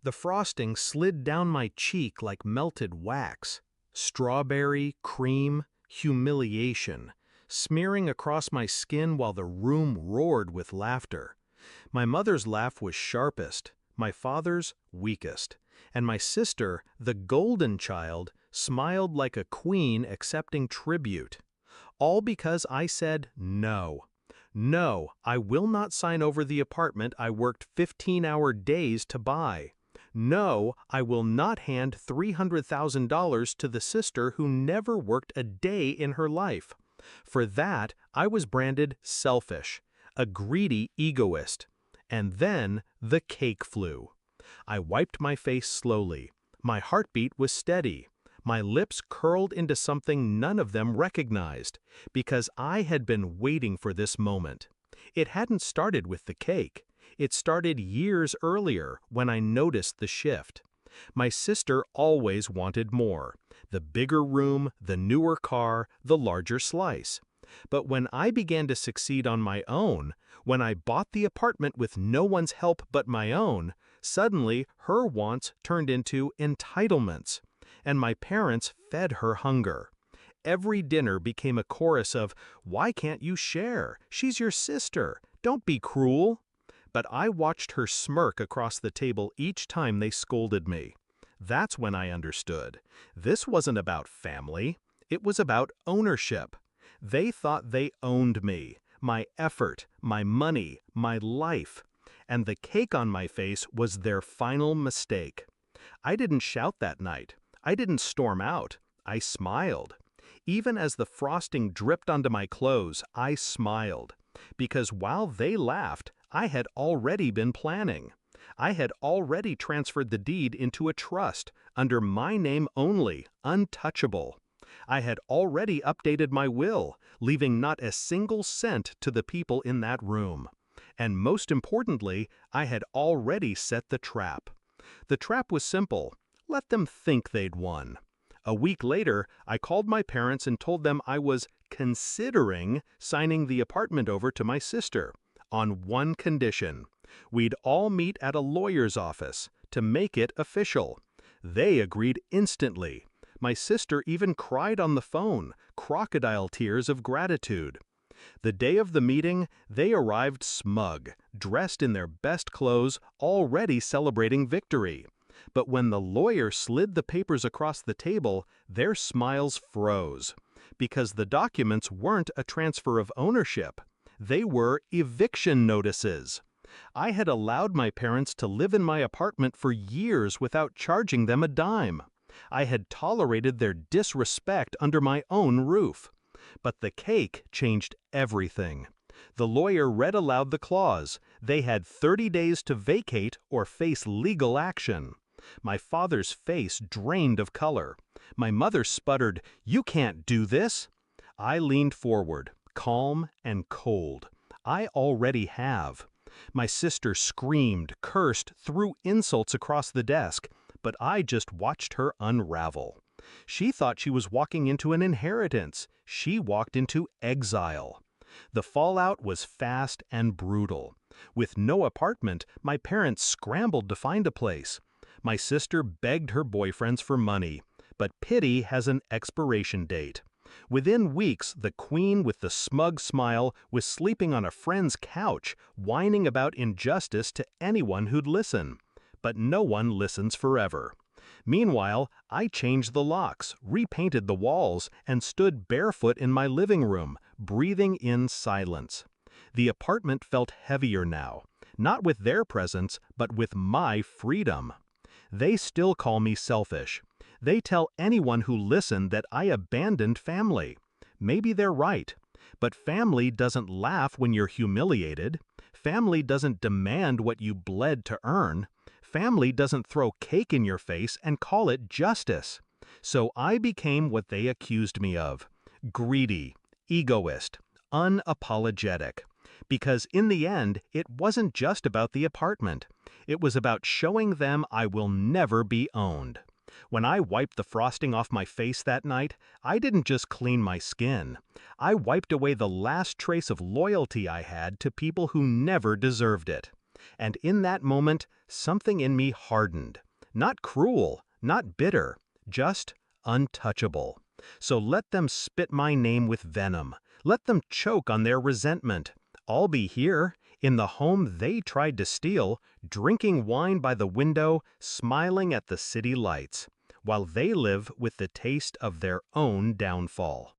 The frosting slid down my cheek like melted wax. Strawberry, cream, humiliation, smearing across my skin while the room roared with laughter. My mother's laugh was sharpest, my father's weakest, and my sister, the golden child, smiled like a queen accepting tribute. All because I said no. No, I will not sign over the apartment I worked 15-hour days to buy. No, I will not hand $300,000 to the sister who never worked a day in her life. For that, I was branded selfish, a greedy egoist. And then the cake flew. I wiped my face slowly. My heartbeat was steady. My lips curled into something none of them recognized, because I had been waiting for this moment. It hadn't started with the cake. It started years earlier when I noticed the shift. My sister always wanted more. The bigger room, the newer car, the larger slice. But when I began to succeed on my own, when I bought the apartment with no one's help but my own, suddenly her wants turned into entitlements. And my parents fed her hunger. Every dinner became a chorus of, "Why can't you share? She's your sister. Don't be cruel." But I watched her smirk across the table each time they scolded me. That's when I understood. This wasn't about family. It was about ownership. They thought they owned me, my effort, my money, my life. And the cake on my face was their final mistake. I didn't shout that night. I didn't storm out. I smiled. Even as the frosting dripped onto my clothes, I smiled. Because while they laughed, I had already been planning. I had already transferred the deed into a trust, under my name only, untouchable. I had already updated my will, leaving not a single cent to the people in that room. And most importantly, I had already set the trap. The trap was simple. Let them think they'd won. A week later, I called my parents and told them I was considering signing the apartment over to my sister, on one condition. We'd all meet at a lawyer's office to make it official. They agreed instantly. My sister even cried on the phone, crocodile tears of gratitude. The day of the meeting, they arrived smug, dressed in their best clothes, already celebrating victory. But when the lawyer slid the papers across the table, their smiles froze. Because the documents weren't a transfer of ownership. They were eviction notices. I had allowed my parents to live in my apartment for years without charging them a dime. I had tolerated their disrespect under my own roof. But the cake changed everything. The lawyer read aloud the clause. They had 30 days to vacate or face legal action. My father's face drained of color. My mother sputtered, "You can't do this." I leaned forward, calm and cold. I already have. My sister screamed, cursed, threw insults across the desk, but I just watched her unravel. She thought she was walking into an inheritance. She walked into exile. The fallout was fast and brutal. With no apartment, my parents scrambled to find a place. My sister begged her boyfriends for money, but pity has an expiration date. Within weeks, the queen with the smug smile was sleeping on a friend's couch, whining about injustice to anyone who'd listen. But no one listens forever. Meanwhile, I changed the locks, repainted the walls, and stood barefoot in my living room, breathing in silence. The apartment felt heavier now, not with their presence, but with my freedom. They still call me selfish. They tell anyone who listened that I abandoned family. Maybe they're right. But family doesn't laugh when you're humiliated. Family doesn't demand what you bled to earn. Family doesn't throw cake in your face and call it justice. So I became what they accused me of. Greedy, egoist, unapologetic. Because in the end, it wasn't just about the apartment. It was about showing them I will never be owned. When I wiped the frosting off my face that night, I didn't just clean my skin. I wiped away the last trace of loyalty I had to people who never deserved it. And in that moment, something in me hardened. Not cruel, not bitter, just untouchable. So let them spit my name with venom. Let them choke on their resentment. I'll be here, in the home they tried to steal, drinking wine by the window, smiling at the city lights, while they live with the taste of their own downfall.